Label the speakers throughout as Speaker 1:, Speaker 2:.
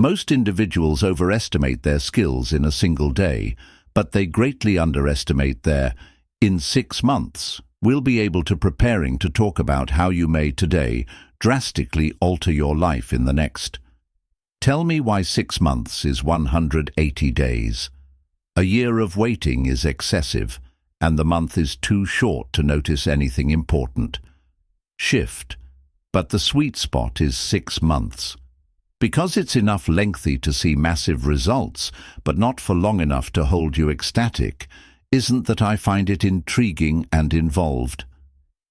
Speaker 1: Most individuals overestimate their skills in a single day, but they greatly underestimate their in 6 months. We'll be able to preparing to talk about how you may today drastically alter your life in the next. Tell me why 6 months is 180 days. A year of waiting is excessive, and the month is too short to notice anything important. Shift, but the sweet spot is 6 months. Because it's enough lengthy to see massive results, but not for long enough to hold you ecstatic, isn't that I find it intriguing and involved.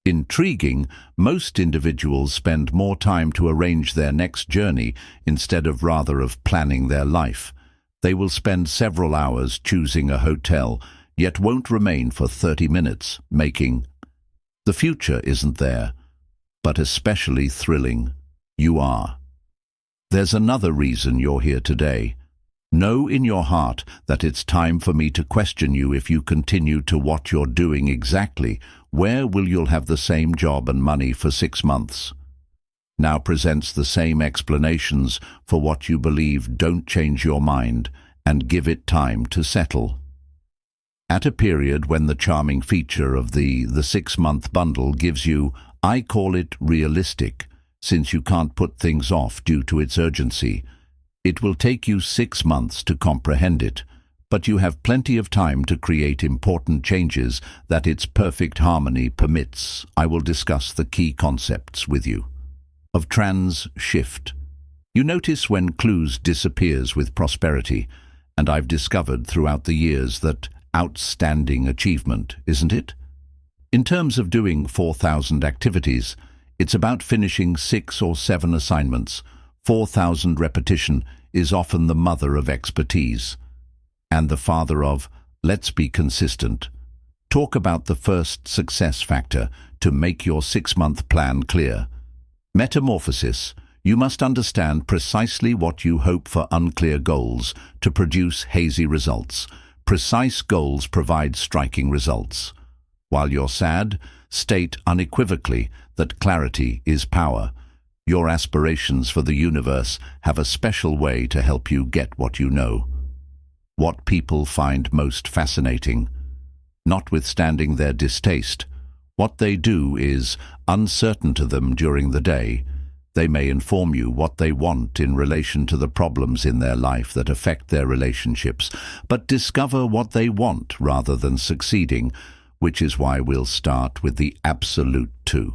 Speaker 1: Intriguing, most individuals spend more time to arrange their next journey instead of rather of planning their life. They will spend several hours choosing a hotel, yet won't remain for 30 minutes, making. The future isn't there, but especially thrilling. You are. There's another reason you're here today. Know in your heart that it's time for me to question you if you continue to what you're doing exactly. Where will you have the same job and money for 6 months? Now presents the same explanations for what you believe. Don't change your mind and give it time to settle. At a period when the charming feature of the 6-month bundle gives you, I call it realistic, since you can't put things off due to its urgency. It will take you 6 months to comprehend it, but you have plenty of time to create important changes that its perfect harmony permits. I will discuss the key concepts with you. Of shift. You notice when clues disappears with prosperity, and I've discovered throughout the years that outstanding achievement, isn't it? In terms of doing 4,000 activities, it's about finishing 6 or 7 assignments. 4,000 repetition is often the mother of expertise. And the father of, let's be consistent. Talk about the first success factor to make your 6-month plan clear. Metamorphosis. You must understand precisely what you hope for unclear goals to produce hazy results. Precise goals provide striking results. While you're sad, state unequivocally that clarity is power. Your aspirations for the universe have a special way to help you get what you know. What people find most fascinating. Notwithstanding their distaste, what they do is uncertain to them during the day. They may inform you what they want in relation to the problems in their life that affect their relationships, but discover what they want rather than succeeding, which is why we'll start with the absolute 2.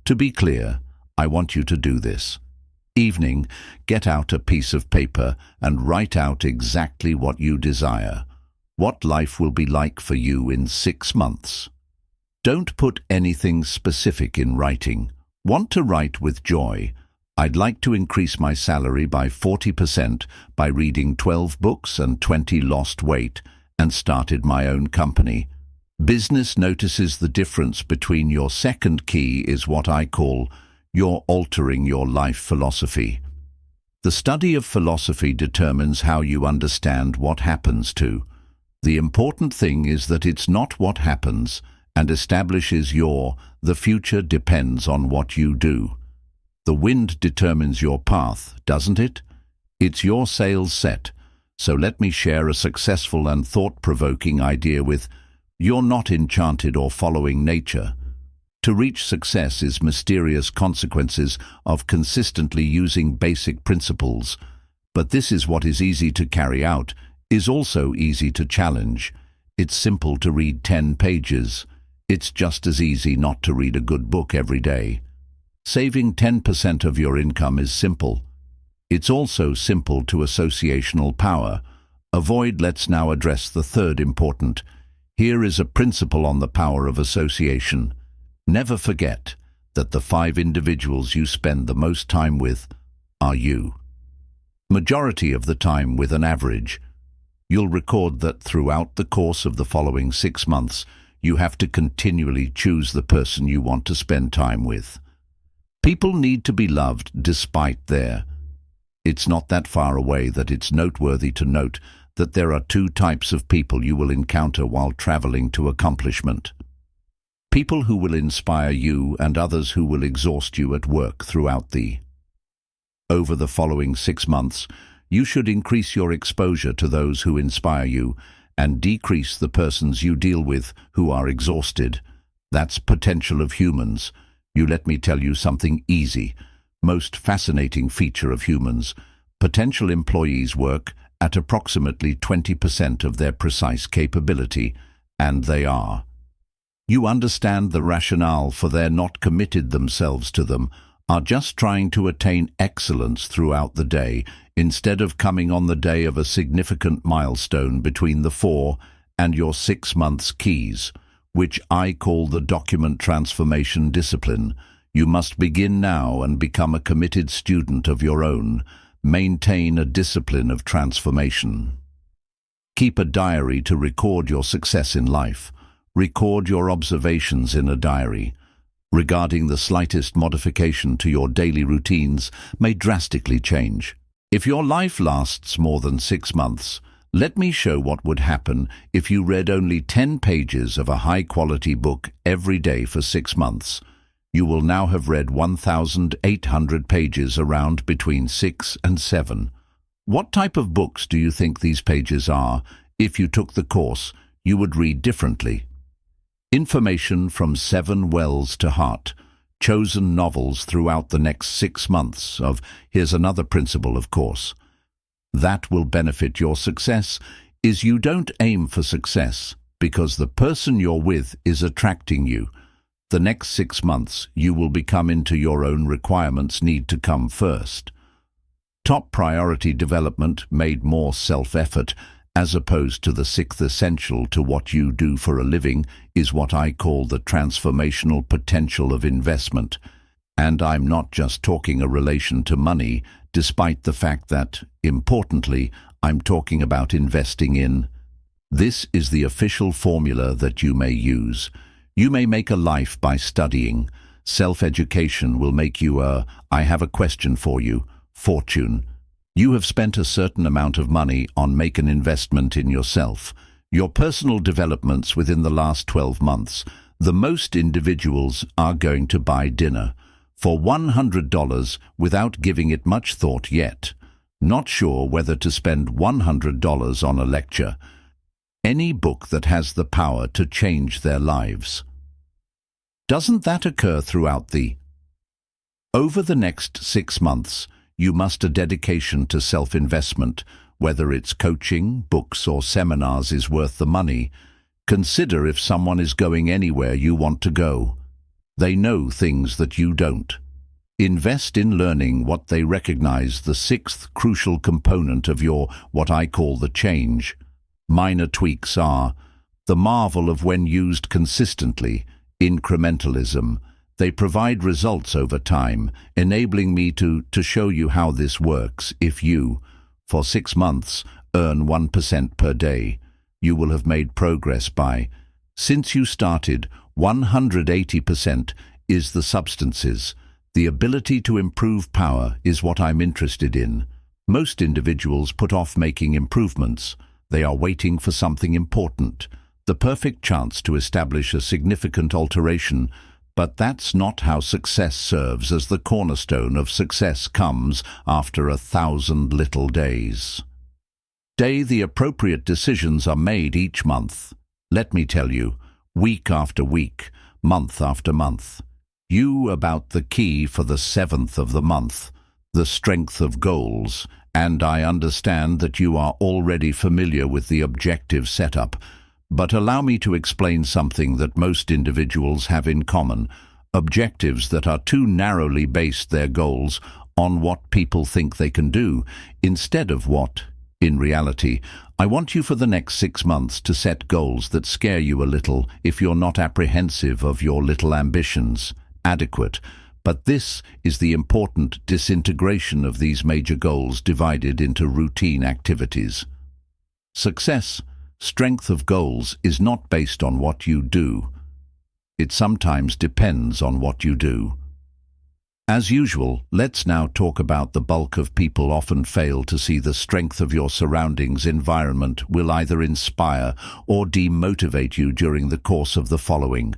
Speaker 1: To be clear, I want you to do this. Evening, get out a piece of paper and write out exactly what you desire. What life will be like for you in 6 months. Don't put anything specific in writing. Want to write with joy. I'd like to increase my salary by 40% by reading 12 books and 20 lost weight and started my own company. Business notices the difference between your second key is what I call you're altering your life philosophy. The study of philosophy determines how you understand what happens to. The important thing is that it's not what happens and establishes the future depends on what you do. The wind determines your path, doesn't it? It's your sails set. So let me share a successful and thought-provoking idea with you're not enchanted or following nature. To reach success is mysterious consequences of consistently using basic principles. But this is what is easy to carry out, is also easy to challenge. It's simple to read 10 pages. It's just as easy not to read a good book every day. Saving 10% of your income is simple. It's also simple to associational power. Avoid. Let's now address the third important. Here is a principle on the power of association. Never forget that the 5 individuals you spend the most time with are you. Majority of the time with an average. You'll record that throughout the course of the following 6 months, you have to continually choose the person you want to spend time with. People need to be loved despite their. It's not that far away that it's noteworthy to note that there are 2 types of people you will encounter while traveling to accomplishment. People who will inspire you and others who will exhaust you at work throughout the. Over the following 6 months, You should increase your exposure to those who inspire you and decrease the persons you deal with who are exhausted. That's potential of humans. You let me tell you something easy. Most fascinating feature of humans. Potential employees work at approximately 20% of their precise capability, and they are. You understand the rationale for their not committed themselves to them, are just trying to attain excellence throughout the day, instead of coming on the day of a significant milestone between the 4 and your 6 months keys, which I call the document transformation discipline. You must begin now and become a committed student of your own. Maintain a discipline of transformation. Keep a diary to record your success in life. Record your observations in a diary. Regarding the slightest modification to your daily routines may drastically change. If your life lasts more than 6 months, let me show what would happen if you read only 10 pages of a high-quality book every day for 6 months. You will now have read 1,800 pages around between 6 and 7. What type of books do you think these pages are? If you took the course, you would read differently. Information from 7 wells to heart. Chosen novels throughout the next 6 months of, here's another principle of course. That will benefit your success is you don't aim for success because the person you're with is attracting you. The next 6 months you will become into your own requirements need to come first. Top priority development made more self-effort as opposed to the 6th essential to what you do for a living is what I call the transformational potential of investment. And I'm not just talking a relation to money, despite the fact that, importantly, I'm talking about investing in. This is the official formula that you may use. You may make a life by studying. Self-education will make you I have a question for you, fortune. You have spent a certain amount of money on make an investment in yourself. Your personal developments within the last 12 months. The most individuals are going to buy dinner for $100 without giving it much thought yet. Not sure whether to spend $100 on a lecture. Any book that has the power to change their lives. Doesn't that occur throughout the? Over the next 6 months, you must a dedication to self-investment, whether it's coaching, books or seminars is worth the money. Consider if someone is going anywhere you want to go. They know things that you don't. Invest in learning what they recognize the 6th crucial component of your, what I call the change. Minor tweaks are the marvel of when used consistently, incrementalism. They provide results over time, enabling me to show you how this works. If you, for 6 months, earn 1% per day, you will have made progress by, since you started, 180% is the substances. The ability to improve power is what I'm interested in. Most individuals put off making improvements. They are waiting for something important, the perfect chance to establish a significant alteration. But that's not how success serves as the cornerstone of success comes after 1,000 little days. The appropriate decisions are made each month. Let me tell you, week after week, month after month. You about the key for the 7th of the month, the strength of goals, and I understand that you are already familiar with the objective setup. But allow me to explain something that most individuals have in common, objectives that are too narrowly based their goals on what people think they can do, instead of what, in reality. I want you for the next 6 months to set goals that scare you a little if you're not apprehensive of your little ambitions. Adequate. But this is the important disintegration of these major goals divided into routine activities. Success. Strength of goals is not based on what you do. It sometimes depends on what you do. As usual, let's now talk about the bulk of people often fail to see the strength of your surroundings. Environment will either inspire or demotivate you during the course of the following.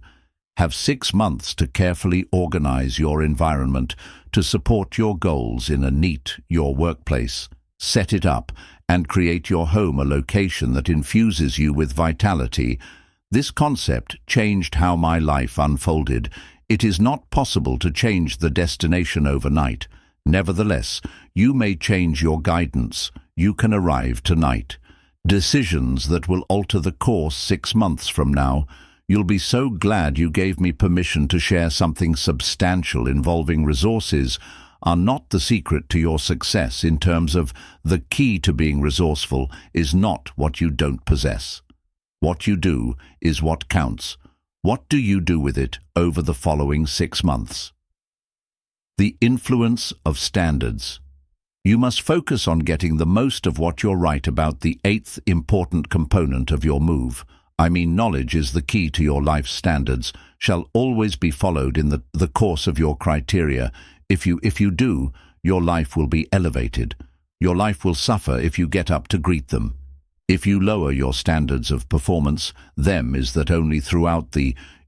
Speaker 1: Have 6 months to carefully organize your environment to support your goals in a neat, your workplace. Set it up and create your home a location that infuses you with vitality. This concept changed how my life unfolded. It is not possible to change the destination overnight. Nevertheless, you may change your guidance. You can arrive tonight. Decisions that will alter the course 6 months from now. You'll be so glad you gave me permission to share something substantial involving resources are not the secret to your success in terms of the key to being resourceful is not what you don't possess. What you do is what counts. What do you do with it over the following 6 months? The influence of standards. You must focus on getting the most of what you're right about the 8th important component of your move. I mean, knowledge is the key to your life. Standards shall always be followed in the course of your criteria. If you do, your life will be elevated. Your life will suffer if you get up to greet them. If you lower your standards of performance, them is that only throughout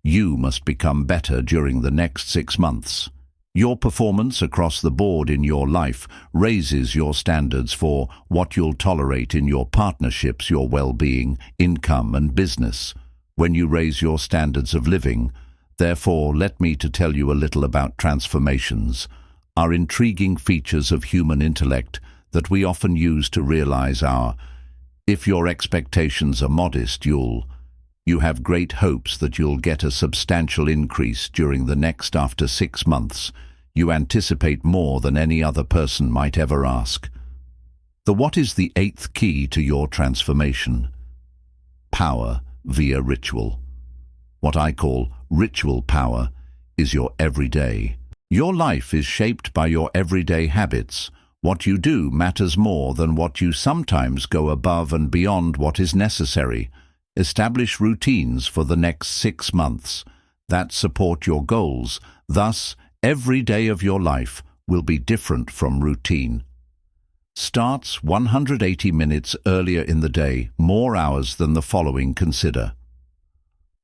Speaker 1: you must become better during the next 6 months. Your performance across the board in your life raises your standards for what you'll tolerate in your partnerships, your well-being, income and business. When you raise your standards of living, therefore, let me to tell you a little about transformations, are intriguing features of human intellect that we often use to realize if your expectations are modest, you have great hopes that you'll get a substantial increase during the next after 6 months. You anticipate more than any other person might ever ask. What is the 8th key to your transformation? Power via ritual. What I call ritual power is your everyday. Your life is shaped by your everyday habits. What you do matters more than what you sometimes go above and beyond what is necessary. Establish routines for the next 6 months that support your goals. Thus, every day of your life will be different from routine. Starts 180 minutes earlier in the day, more hours than the following. Consider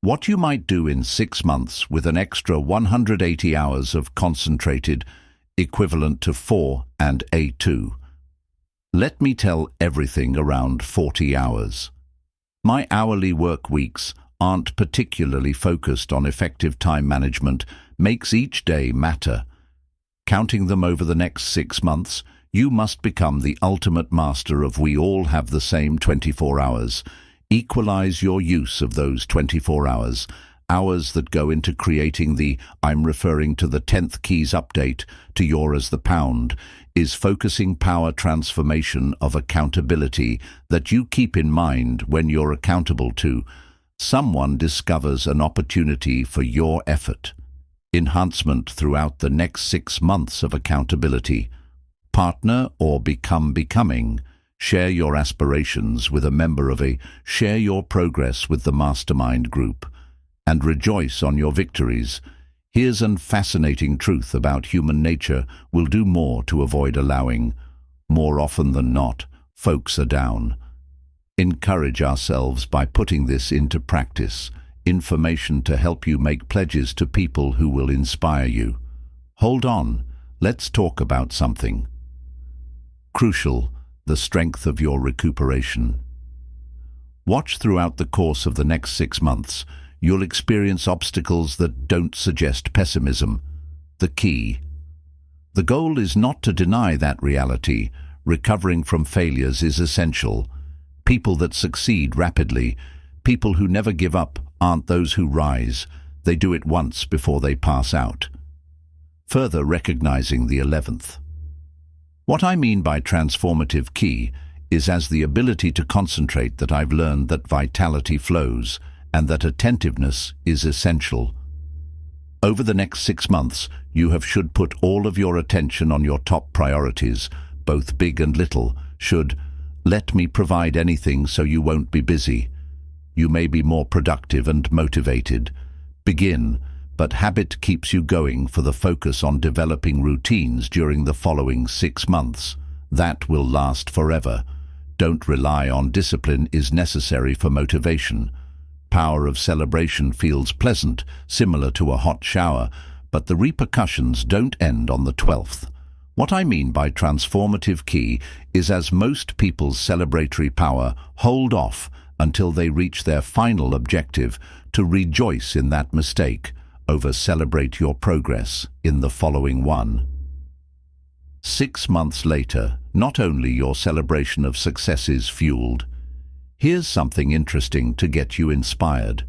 Speaker 1: what you might do in 6 months with an extra 180 hours of concentrated, equivalent to 4 and A2. Let me tell everything around 40 hours. My hourly work weeks aren't particularly focused on effective time management, makes each day matter. Counting them over the next 6 months, you must become the ultimate master of we all have the same 24 hours. Equalize your use of those 24 hours, hours that go into creating I'm referring to the 10th keys update to your as the pound, is focusing power transformation of accountability that you keep in mind when you're accountable to. Someone discovers an opportunity for your effort. Enhancement throughout the next 6 months of accountability. Partner or becoming. Share your aspirations with a member of share your progress with the mastermind group, and rejoice on your victories. Here's a fascinating truth about human nature. We'll do more to avoid allowing. More often than not, folks are down. Encourage ourselves by putting this into practice. Information to help you make pledges to people who will inspire you. Hold on, let's talk about something crucial: the strength of your recuperation. Watch throughout the course of the next 6 months. You'll experience obstacles that don't suggest pessimism. The key. The goal is not to deny that reality. Recovering from failures is essential. People that succeed rapidly, people who never give up, aren't those who rise. They do it once before they pass out. Further recognizing the 11th. What I mean by transformative key is as the ability to concentrate that I've learned that vitality flows and that attentiveness is essential. Over the next 6 months, you should put all of your attention on your top priorities, both big and little. Let me provide anything so you won't be busy. You may be more productive and motivated. Begin, but habit keeps you going for the focus on developing routines during the following 6 months. That will last forever. Don't rely on discipline is necessary for motivation. Power of celebration feels pleasant, similar to a hot shower, but the repercussions don't end on the 12th. What I mean by transformative key is, as most people's celebratory power hold off until they reach their final objective, to rejoice in that mistake, over celebrate your progress in the following one. 6 months later, not only your celebration of success is fueled. Here's something interesting to get you inspired.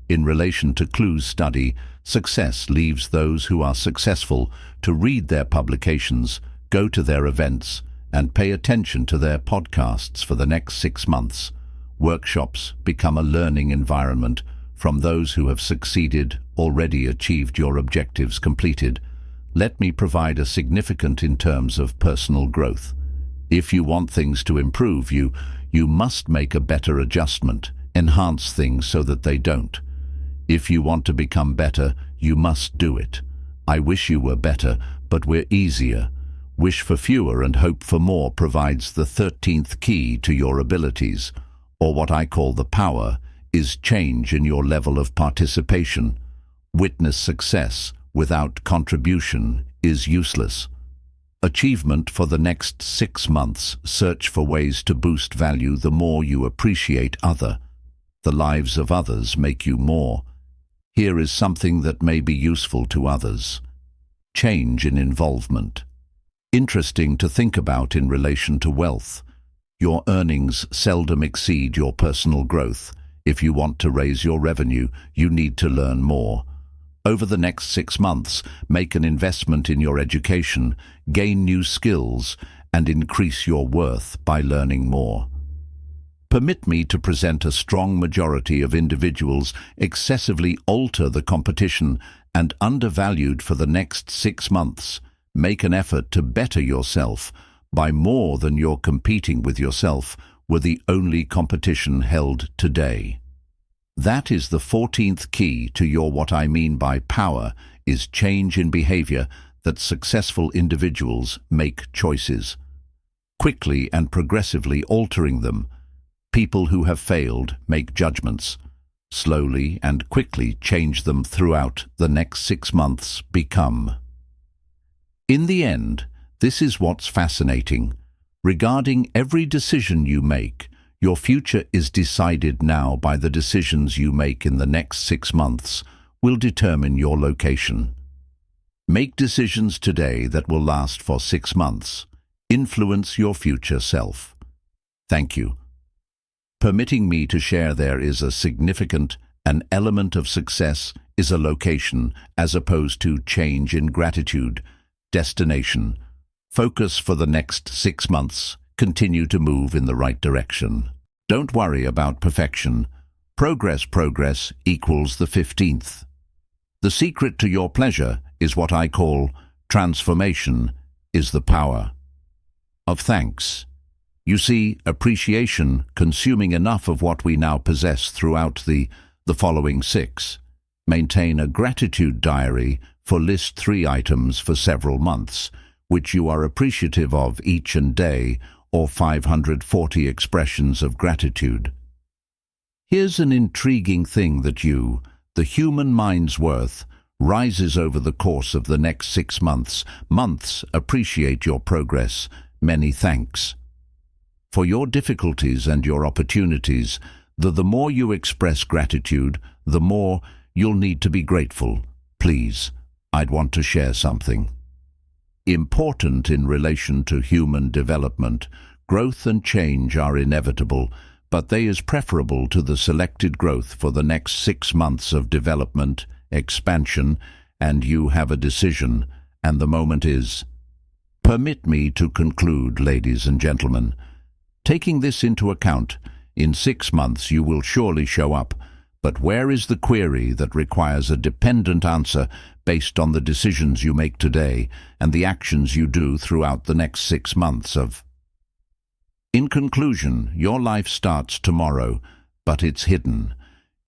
Speaker 1: In relation to Clue's study, success leaves those who are successful to read their publications, go to their events, and pay attention to their podcasts for the next 6 months. Workshops become a learning environment from those who have succeeded, already achieved your objectives completed. Let me provide a significant in terms of personal growth. If you want things to improve, you must make a better adjustment, enhance things so that they don't. If you want to become better, you must do it. I wish you were better, but we're easier. Wish for fewer and hope for more provides the 13th key to your abilities, or what I call the power, is change in your level of participation. Witness success without contribution is useless. Achievement for the next 6 months. Search for ways to boost value. The more you appreciate the lives of others make you more. Here is something that may be useful to others. Change in involvement. Interesting to think about in relation to wealth. Your earnings seldom exceed your personal growth. If you want to raise your revenue, you need to learn more. Over the next 6 months, make an investment in your education, gain new skills, and increase your worth by learning more. Permit me to present a strong majority of individuals excessively alter the competition and undervalued for the next 6 months. Make an effort to better yourself by more than you're competing with yourself were the only competition held today. That is the 14th key to your what I mean by power, is change in behavior that successful individuals make choices. Quickly and progressively altering them. People who have failed make judgments. Slowly and quickly change them throughout the next 6 months. Become. In the end, this is what's fascinating. Regarding every decision you make, your future is decided now by the decisions you make in the next 6 months will determine your location. Make decisions today that will last for 6 months. Influence your future self. Thank you. Permitting me to share, there is a significant, an element of success is a location as opposed to change in gratitude. Destination. Focus for the next 6 months. Continue to move in the right direction. Don't worry about perfection. Progress equals the 15th. The secret to your pleasure is what I call transformation, is the power of thanks. You see, appreciation, consuming enough of what we now possess throughout the following 6. Maintain a gratitude diary for list 3 items for several months, which you are appreciative of each and day, or 540 expressions of gratitude. Here's an intriguing thing that the human mind's worth, rises over the course of the next 6 months. Appreciate your progress. Many thanks. For your difficulties and your opportunities, the more you express gratitude, the more you'll need to be grateful. Please, I'd want to share something important in relation to human development. Growth and change are inevitable, but they is preferable to the selected growth for the next 6 months of development, expansion, and you have a decision, and the moment is. Permit me to conclude, ladies and gentlemen. Taking this into account, in 6 months you will surely show up, but where is the query that requires a dependent answer based on the decisions you make today and the actions you do throughout the next 6 months of. In conclusion, your life starts tomorrow, but it's hidden.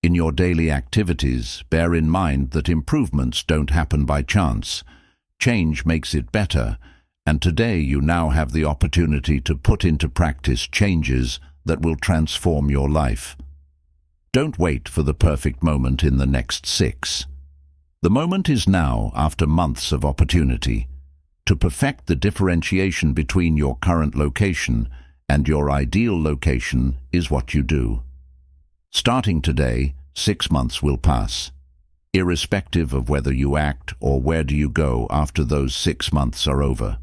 Speaker 1: In your daily activities, bear in mind that improvements don't happen by chance. Change makes it better, and today you now have the opportunity to put into practice changes that will transform your life. Don't wait for the perfect moment in the next 6. The moment is now, after months of opportunity. To perfect the differentiation between your current location and your ideal location is what you do. Starting today, 6 months will pass. Irrespective of whether you act or where do you go after those 6 months are over.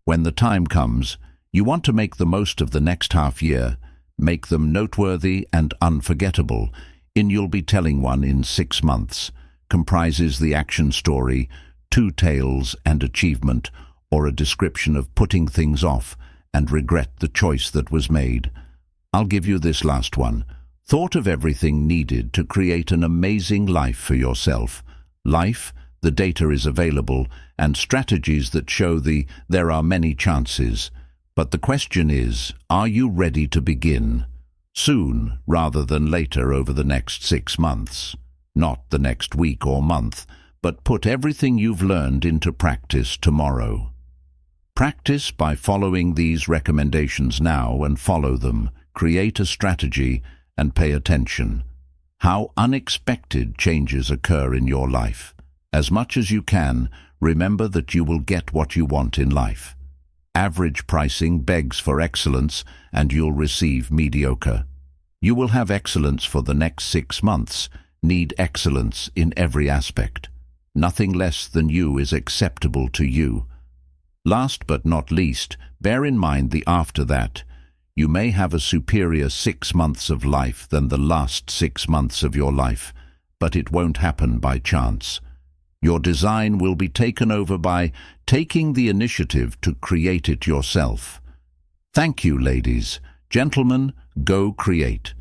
Speaker 1: When the time comes, you want to make the most of the next half year, make them noteworthy and unforgettable, in You'll Be Telling One in 6 months, comprises the action story, 2 tales and achievement, or a description of putting things off and regret the choice that was made. I'll give you this last one. Thought of everything needed to create an amazing life for yourself. Life, the data is available, and strategies that show there are many chances. But the question is, are you ready to begin? Soon, rather than later over the next 6 months. Not the next week or month, but put everything you've learned into practice tomorrow. Practice by following these recommendations now and follow them. Create a strategy and pay attention. How unexpected changes occur in your life. As much as you can, remember that you will get what you want in life. Average pricing begs for excellence, and you'll receive mediocre. You will have excellence for the next 6 months. Need excellence in every aspect. Nothing less than you is acceptable to you. Last but not least, bear in mind the after that. You may have a superior 6 months of life than the last 6 months of your life, but it won't happen by chance. Your design will be taken over by taking the initiative to create it yourself. Thank you, ladies. Gentlemen, go create.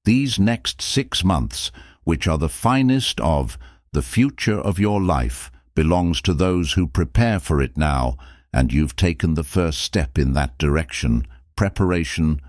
Speaker 1: These next 6 months, which are the finest of the future of your life, belongs to those who prepare for it now, and you've taken the first step in that direction. Preparation